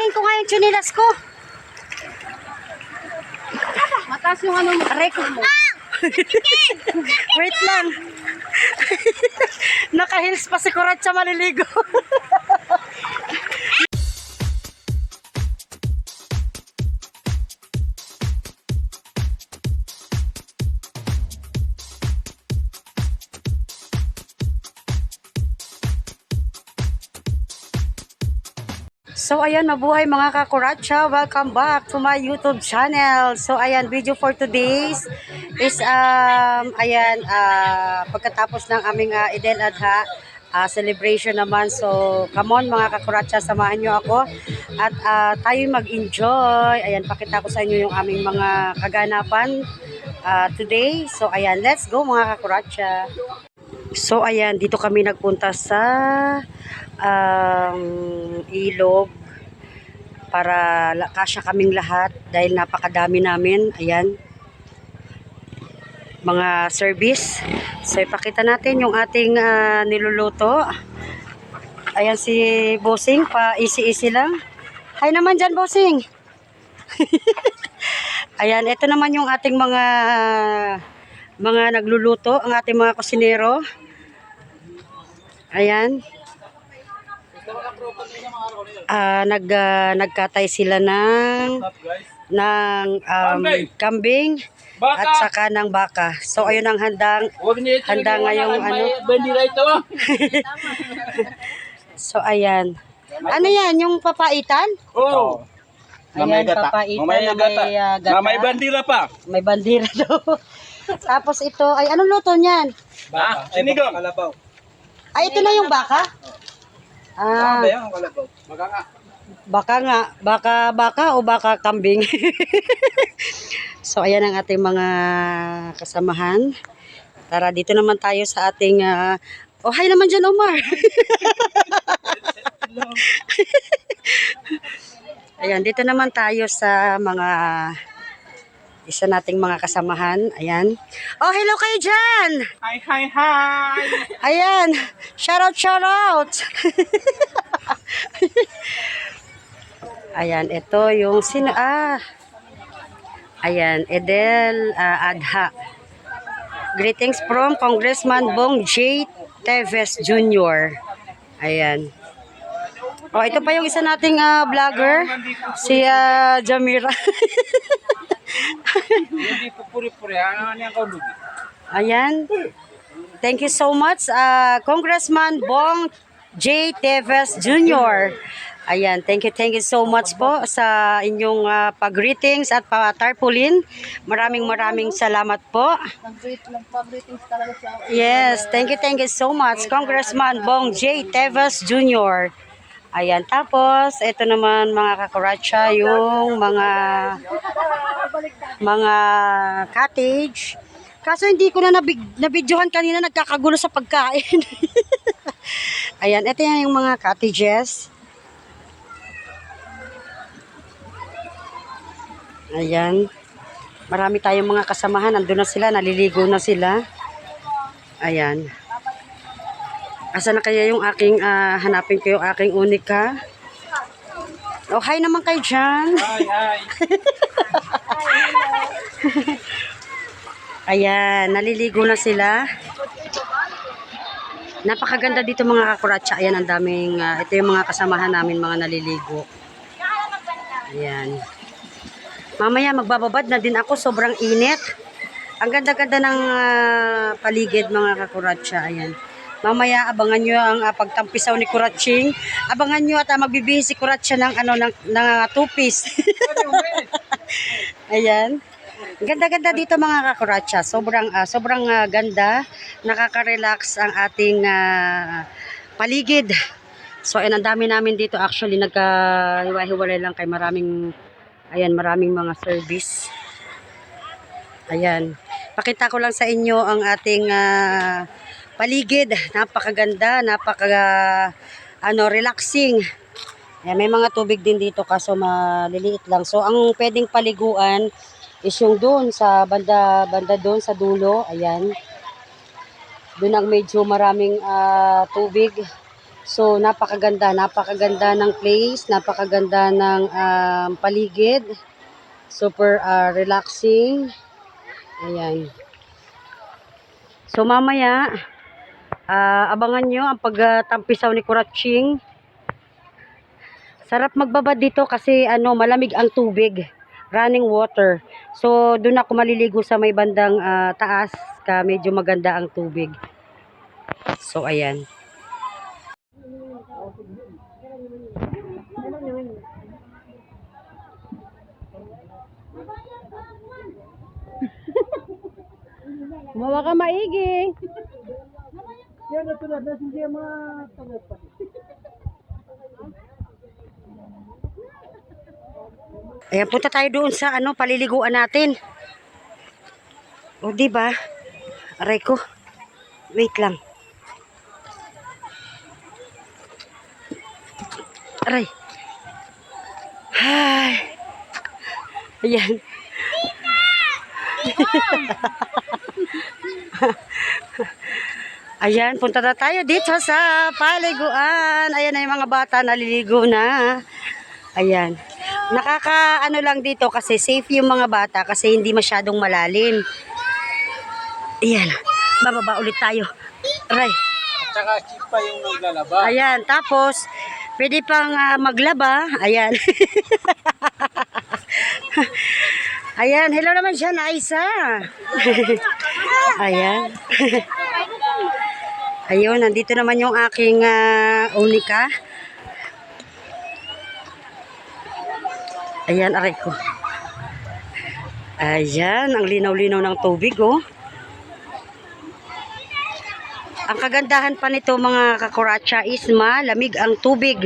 Tatanggalin ko nga yung chinilas ko. Mataas yung ano mo. Aray ko mo. Wait lang. Naka-heels pa si Kuratsa maliligo. So ayan, mabuhay mga kakuratsa, welcome back to my YouTube channel. So ayan, video for today's is pagkatapos ng aming Idel Adha celebration naman. So come on mga kakuratsa, samahan nyo ako at tayo mag-enjoy. Ayan, pakita ko sa inyo yung aming mga kaganapan today. So ayan, let's go mga kakuratsa. So ayan, dito kami nagpunta sa ilog para kasya kaming lahat dahil napakadami namin. Ayan, mga service. So ipakita natin yung ating niluluto. Ayan si Bossing, pa easy lang. Hi naman dyan, Bossing. Ayan, ito naman yung ating mga nagluluto, ang ating mga kusinero. Ayan. Nagkatay sila ng kambing at saka ng baka. So ayun ang handa ngayong ano. So ayan. Ano yan, yung papaitan? Oo. Ayan, papaitan na may gata. May bandira pa. May bandira daw. Tapos ito, ay anong luto niyan? Sinigang. Ay, ito na yung baka? Baka o baka kambing. So ayan ang ating mga kasamahan. Tara, dito naman tayo sa ating oh, hi naman dyan, Omar. Ayan, dito naman tayo sa mga isa nating mga kasamahan. Ayan. Oh, hello kayo dyan. Hi. Ayan. Shout out. Ayan, ito yung ayan, Idel Adha. Greetings from Congressman Bong J. Teves Jr. Ayan. Oh, ito pa yung isa nating vlogger, si Jamira. Ayan. Thank you so much, Congressman Bong J. Teves Jr. Ayan, thank you so much po sa inyong pag-greetings at pa-tarpaulin. Maraming salamat po. Yes, thank you so much, Congressman Bong J. Teves Jr. Ayan, tapos ito naman mga kakuratsa, yung mga cottage. Kaso hindi ko na nabidyohan kanina, nagkakagulo sa pagkain. Ayan, ito yan yung mga cottages. Ayan. Marami tayong mga kasamahan. Nandun na sila, naliligo na sila. Ayan. Asa na kaya yung aking, hanapin ko yung aking unika. Oh, hi naman kayo dyan. Hi. Ayan, naliligo na sila. Napakaganda dito mga kakuratsa. Ayan, ang daming, ito yung mga kasamahan namin, mga naliligo. Ayan. Mamaya magbababad na din ako, sobrang init. Ang ganda-ganda ng paligid mga kakuratsa. Ayan. Mamaya abangan nyo ang pagtampisaw ni Kuratching. Abangan nyo at magbibihis si Kuratsa ng two-piece. Ayan. Ganda-ganda dito mga kakuratsa. Sobrang ganda. Nakaka-relax ang ating paligid. So ayan, ang dami namin dito actually nagkahiwa-hiwalay lang kay maraming mga service. Ayan. Pakita ko lang sa inyo ang ating paligid. Napakaganda, relaxing. Ayan, may mga tubig din dito kaso maliliit lang. So ang pwedeng paliguan is yung doon sa banda doon sa dulo. Ayan. Doon ang medyo maraming tubig. So, napakaganda ng place, napakaganda ng paligid. Super relaxing. Ayan. So, mamaya, abangan nyo ang pagtampisaw ni Kuraching. Sarap magbabad dito kasi malamig ang tubig. Running water. So, doon ako maliligo sa may bandang taas. Medyo maganda ang tubig. So, ayan. Mawa ka maigi. Ayan, punta tayo doon sa paliliguan natin. O, di ba? Aray ko. Wait lang. Aray. Ay. Ayan. Ayan, punta na tayo dito sa paliguan. Ayan na yung mga bata naliligo na. Ayan. Lang dito kasi safe yung mga bata kasi hindi masyadong malalim. Ayan. Bababa ulit tayo. Aray. At saka chipa yung naglalaba. Ayan. Tapos, pwede pang maglaba. Ayan. Ayan. Hello naman siya, Naisa. Ayan. Ayun, nandito naman yung aking unika. Ayan, aray ko. Ayan, ang linaw-linaw ng tubig, oh. Ang kagandahan pa nito mga kakuracha is malamig ang tubig.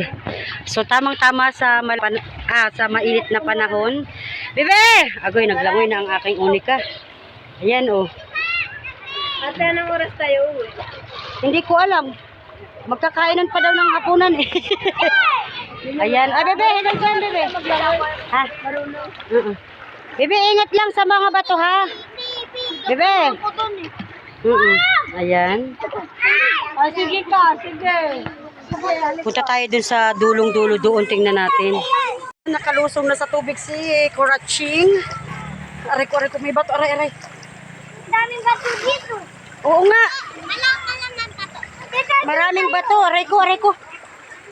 So, tamang-tama sa mainit na panahon. Bebe! Agoy, naglangoy na ang aking unika. Ayan, oh. Ate, anong oras tayo uwi? Hindi ko alam. Magkakainan pa daw ng hapunan eh. Ayan. Ay, bebe, hinag dyan, bebe. Ha? Bebe, ingat lang sa mga bato, ha? Bebe. Ayan. Ah, sige ka, sige. Punta tayo dun sa dulong-dulo doon. Tingnan natin. Nakalusong na sa tubig si Kuraching. Aray ko, may bato. Aray. Daming bato dito. Oo nga. Alam ng bato. Maraming bato. Aray ko.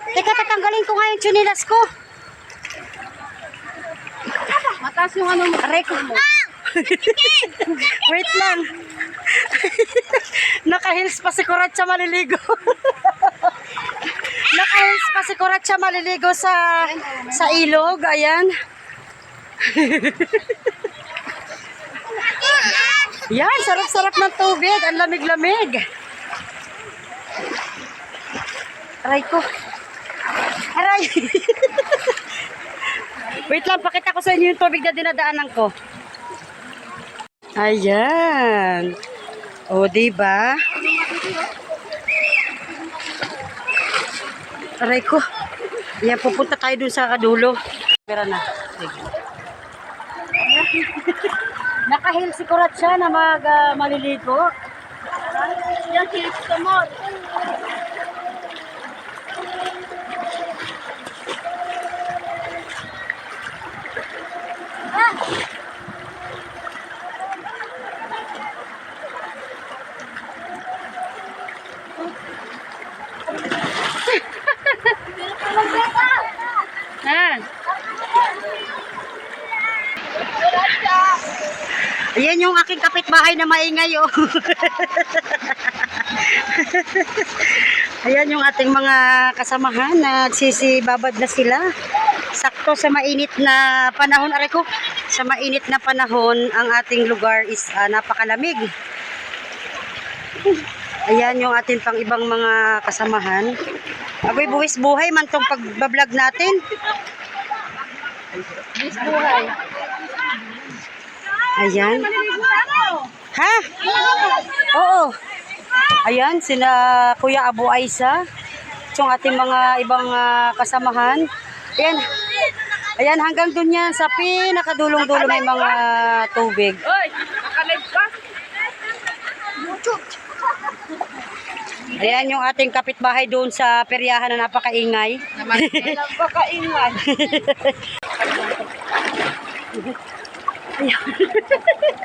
Teka, tatanggalin ko nga yung tsunilas ko. Mataas yung ano mo. Aray ko. Wait lang. Naka-heels pa si Kuratsa maliligo. Naka-heels pa si Kuratsa maliligo sa ilog. Ayan. Yan, sarap-sarap ng tubig. Ang lamig-lamig. Aray ko. Aray. Wait lang, pakita ko sa inyo yung tubig na dinadaanan ko. Ayan. O, diba? Aray ko. Ayan, pupunta tayo dun sa kadulo. Pera na. Sige. Nakahil si Kuratsa na maliligo. Yan, kilis ka mo. Ha? Ayan yung aking kapitbahay na maingay, oh. Ayan yung ating mga kasamahan. Nagsisibabad na sila. Sakto sa mainit na panahon. Aray ko, sa mainit na panahon, ang ating lugar is napakalamig. Ayan yung ating pang ibang mga kasamahan. Aboy, buwis buhay man tong pagbablog natin. Buwis buhay. Ayan. Ha? Oo. Ayan, sila Kuya Abu Aisa. Yung ating mga ibang kasamahan. Ayan. Ayan, hanggang dun yan. Sa pinakadulong-dulo may mga tubig. Oy, nakalive ka? Ayan yung ating kapitbahay doon sa peryahan na napakaingay. Napakaingay.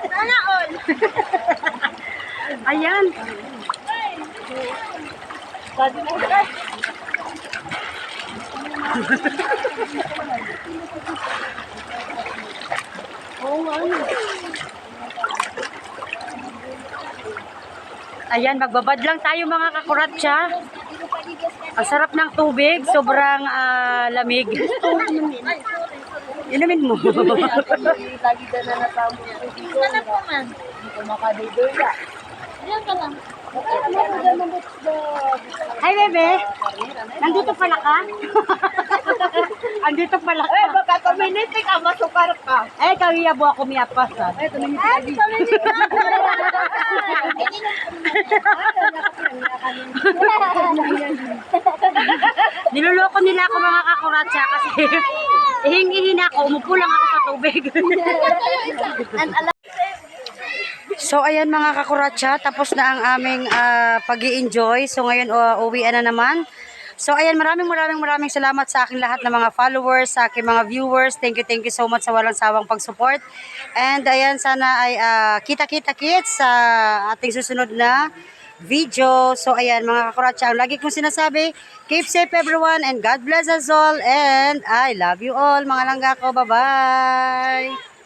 Sana all. Ayan. Sabi mo ka. Ayan, magbabad lang tayo mga kakuratsa. Ang sarap ng tubig, sobrang lamig. Inumin mo. Lagi ka na natamo. Hanap ko man. Hindi ko makadidola. Diyan ka lang. Hi, bebe. Nandito pala ka? Andito pala ka. Eh, baka community ka, masukar ka. Eh, kawiya po ako miyapas. Eh, tumingin ka di. Niloloko nila ako mga kakuratsa kasi ihing-ihin ako, umupo lang ako sa tubig. So ayan mga kakuratsa, tapos na ang aming pag-i-enjoy. So ngayon uwian na naman. So ayan, maraming salamat sa aking lahat ng mga followers, sa aking mga viewers. Thank you so much sa walang sawang pag-support. And ayan, sana ay kita-kita kits sa ating susunod na video. So ayan mga kakuratsa, ang lagi kong sinasabi, keep safe everyone and God bless us all. And I love you all mga langga ko. Bye-bye!